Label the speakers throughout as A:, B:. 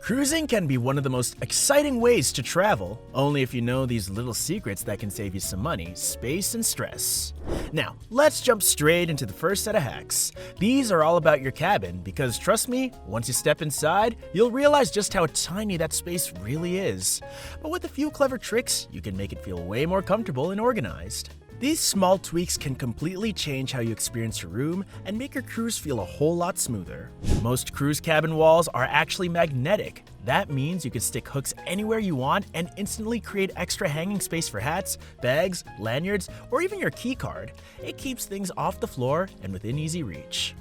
A: Cruising can be one of the most exciting ways to travel, only if you know these little secrets that can save you some money, space, and stress. Now, let's jump straight into the first set of hacks. These are all about your cabin because trust me, once you step inside, you'll realize just how tiny that space really is. But with a few clever tricks, you can make it feel way more comfortable and organized. These small tweaks can completely change how you experience your room and make your cruise feel a whole lot smoother. Most cruise cabin walls are actually magnetic. That means you can stick hooks anywhere you want and instantly create extra hanging space for hats, bags, lanyards, or even your key card. It keeps things off the floor and within easy reach.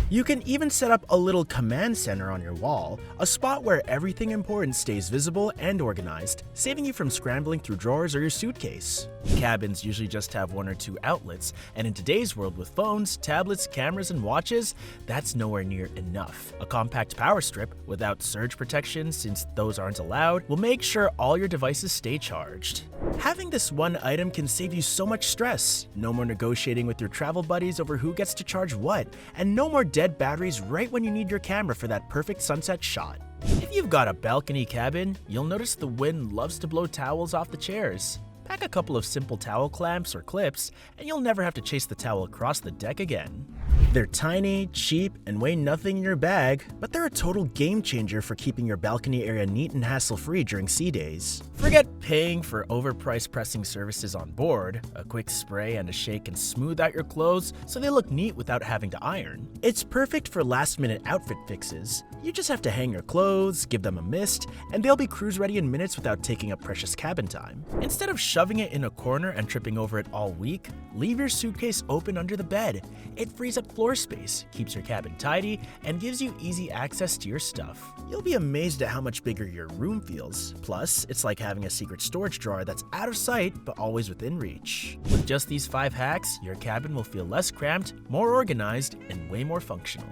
A: You can even set up a little command center on your wall, a spot where everything important stays visible and organized, saving you from scrambling through drawers or your suitcase. Cabins usually just have one or two outlets, and in today's world with phones, tablets, cameras, and watches, that's nowhere near enough. A compact power strip, without surge protection since those aren't allowed, will make sure all your devices stay charged. Having this one item can save you so much stress. No more negotiating with your travel buddies over who gets to charge what, and no more dead batteries right when you need your camera for that perfect sunset shot. If you've got a balcony cabin, you'll notice the wind loves to blow towels off the chairs. Pack a couple of simple towel clamps or clips, and you'll never have to chase the towel across the deck again. They're tiny, cheap, and weigh nothing in your bag, but they're a total game changer for keeping your balcony area neat and hassle-free during sea days. Forget paying for overpriced pressing services on board. A quick spray and a shake can smooth out your clothes so they look neat without having to iron. It's perfect for last-minute outfit fixes. You just have to hang your clothes, give them a mist, and they'll be cruise-ready in minutes without taking up precious cabin time. Instead of shoving it in a corner and tripping over it all week, leave your suitcase open under the bed. It frees up floor space, keeps your cabin tidy, and gives you easy access to your stuff. You'll be amazed at how much bigger your room feels. Plus, it's like having a secret storage drawer that's out of sight but always within reach. With just these 5 hacks, your cabin will feel less cramped, more organized, and way more functional.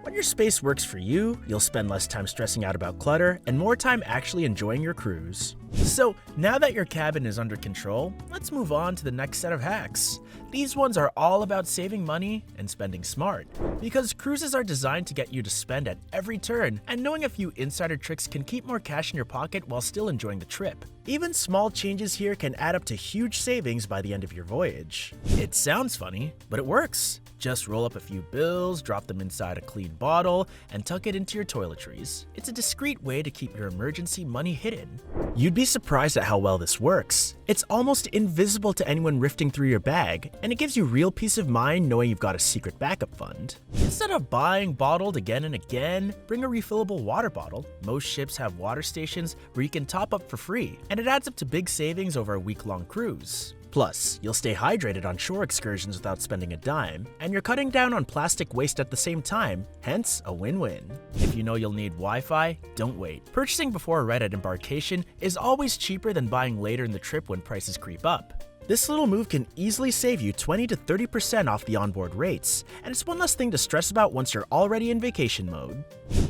A: When your space works for you, you'll spend less time stressing out about clutter and more time actually enjoying your cruise. So, now that your cabin is under control, let's move on to the next set of hacks. These ones are all about saving money and spending smart, because cruises are designed to get you to spend at every turn, and knowing a few insider tricks can keep more cash in your pocket while still enjoying the trip. Even small changes here can add up to huge savings by the end of your voyage. It sounds funny, but it works. Just roll up a few bills, drop them inside a clean bottle, and tuck it into your toiletries. It's a discreet way to keep your emergency money hidden. You'd be surprised at how well this works. It's almost invisible to anyone rifting through your bag, and it gives you real peace of mind knowing you've got a secret backup fund. Instead of buying bottled again and again, bring a refillable water bottle. Most ships have water stations where you can top up for free, and it adds up to big savings over a week-long cruise. Plus, you'll stay hydrated on shore excursions without spending a dime, and you're cutting down on plastic waste at the same time, hence a win-win. If you know you'll need Wi-Fi, don't wait. Purchasing before a ride at embarkation is always cheaper than buying later in the trip when prices creep up. This little move can easily save you 20 to 30% off the onboard rates, and it's one less thing to stress about once you're already in vacation mode.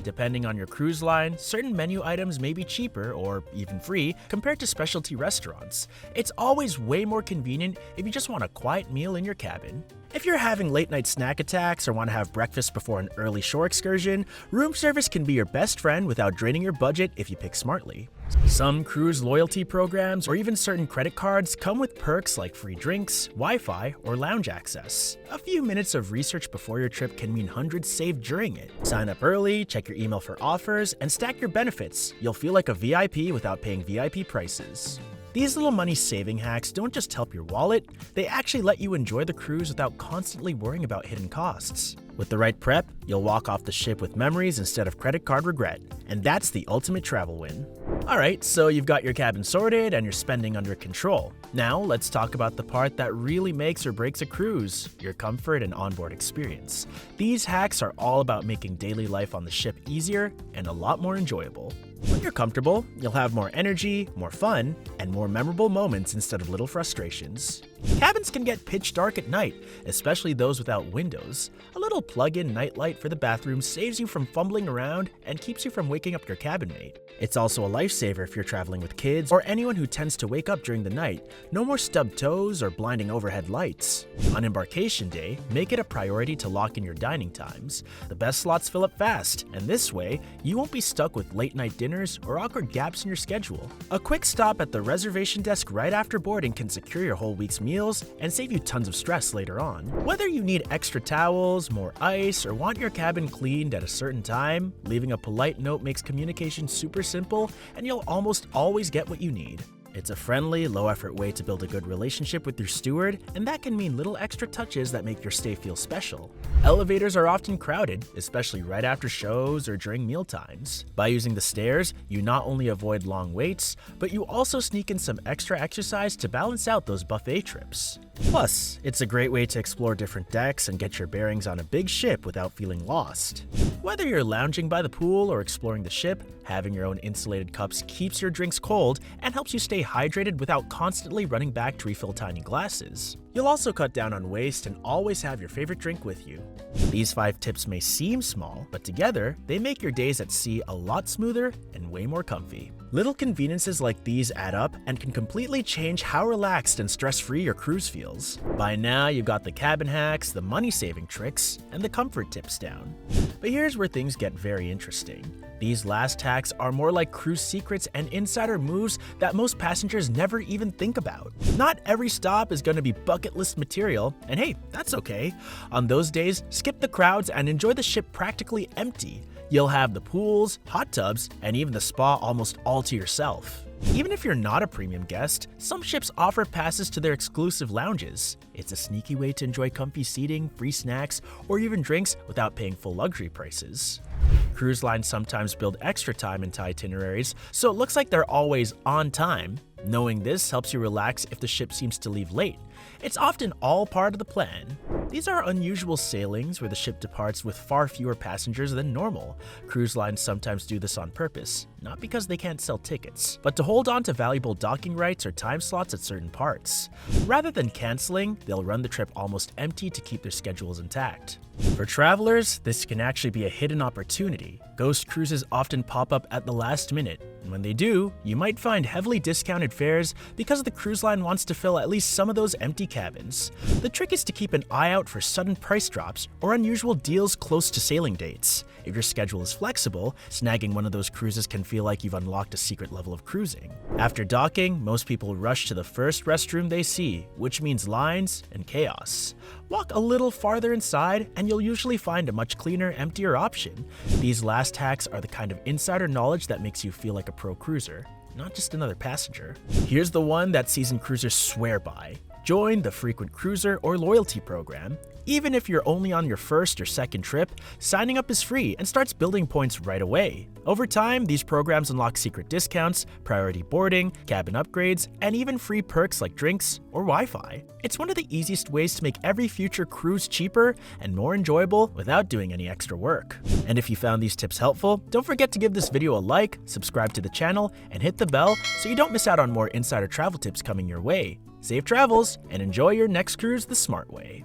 A: Depending on your cruise line, certain menu items may be cheaper or even free compared to specialty restaurants. It's always way more convenient if you just want a quiet meal in your cabin. If you're having late-night snack attacks or want to have breakfast before an early shore excursion, room service can be your best friend without draining your budget if you pick smartly. Some cruise loyalty programs or even certain credit cards come with perks like free drinks, Wi-Fi, or lounge access. A few minutes of research before your trip can mean hundreds saved during it. Sign up early, check your email for offers, and stack your benefits. You'll feel like a VIP without paying VIP prices. These little money-saving hacks don't just help your wallet, they actually let you enjoy the cruise without constantly worrying about hidden costs. With the right prep, you'll walk off the ship with memories instead of credit card regret, and that's the ultimate travel win. Alright, so you've got your cabin sorted and your spending under control. Now let's talk about the part that really makes or breaks a cruise, your comfort and onboard experience. These hacks are all about making daily life on the ship easier and a lot more enjoyable. When you're comfortable, you'll have more energy, more fun, and more memorable moments instead of little frustrations. Cabins can get pitch dark at night, especially those without windows. A little plug-in nightlight for the bathroom saves you from fumbling around and keeps you from waking up your cabin mate. It's also a lifesaver if you're traveling with kids or anyone who tends to wake up during the night. No more stubbed toes or blinding overhead lights. On embarkation day, make it a priority to lock in your dining times. The best slots fill up fast, and this way, you won't be stuck with late-night dinners dinners or awkward gaps in your schedule. A quick stop at the reservation desk right after boarding can secure your whole week's meals and save you tons of stress later on. Whether you need extra towels, more ice, or want your cabin cleaned at a certain time, leaving a polite note makes communication super simple, and you'll almost always get what you need. It's a friendly, low-effort way to build a good relationship with your steward, and that can mean little extra touches that make your stay feel special. Elevators are often crowded, especially right after shows or during meal times. By using the stairs, you not only avoid long waits, but you also sneak in some extra exercise to balance out those buffet trips. Plus, it's a great way to explore different decks and get your bearings on a big ship without feeling lost. Whether you're lounging by the pool or exploring the ship, having your own insulated cups keeps your drinks cold and helps you stay hydrated without constantly running back to refill tiny glasses. You'll also cut down on waste and always have your favorite drink with you. These 5 tips may seem small, but together, they make your days at sea a lot smoother and way more comfy. Little conveniences like these add up and can completely change how relaxed and stress-free your cruise feels. By now, you've got the cabin hacks, the money-saving tricks, and the comfort tips down. But here's where things get very interesting. These last hacks are more like cruise secrets and insider moves that most passengers never even think about. Not every stop is going to be bucket list material, and hey, that's okay. On those days, skip the crowds and enjoy the ship practically empty. You'll have the pools, hot tubs, and even the spa almost all to yourself. Even if you're not a premium guest, some ships offer passes to their exclusive lounges. It's a sneaky way to enjoy comfy seating, free snacks, or even drinks without paying full luxury prices. Cruise lines sometimes build extra time into itineraries, so it looks like they're always on time. Knowing this helps you relax if the ship seems to leave late. It's often all part of the plan. These are unusual sailings where the ship departs with far fewer passengers than normal. Cruise lines sometimes do this on purpose, not because they can't sell tickets, but to hold on to valuable docking rights or time slots at certain parts. Rather than canceling, they'll run the trip almost empty to keep their schedules intact. For travelers, this can actually be a hidden opportunity. Ghost cruises often pop up at the last minute, and when they do, you might find heavily discounted fares because the cruise line wants to fill at least some of those empty cabins. The trick is to keep an eye out for sudden price drops or unusual deals close to sailing dates. If your schedule is flexible, snagging one of those cruises can feel like you've unlocked a secret level of cruising. After docking, most people rush to the first restroom they see, which means lines and chaos. Walk a little farther inside, and you'll usually find a much cleaner, emptier option. These last hacks are the kind of insider knowledge that makes you feel like a pro cruiser, not just another passenger. Here's the one that seasoned cruisers swear by. Join the Frequent Cruiser or Loyalty Program. Even if you're only on your first or second trip, signing up is free and starts building points right away. Over time, these programs unlock secret discounts, priority boarding, cabin upgrades, and even free perks like drinks or Wi-Fi. It's one of the easiest ways to make every future cruise cheaper and more enjoyable without doing any extra work. And if you found these tips helpful, don't forget to give this video a like, subscribe to the channel, and hit the bell so you don't miss out on more insider travel tips coming your way. Safe travels, and enjoy your next cruise the smart way.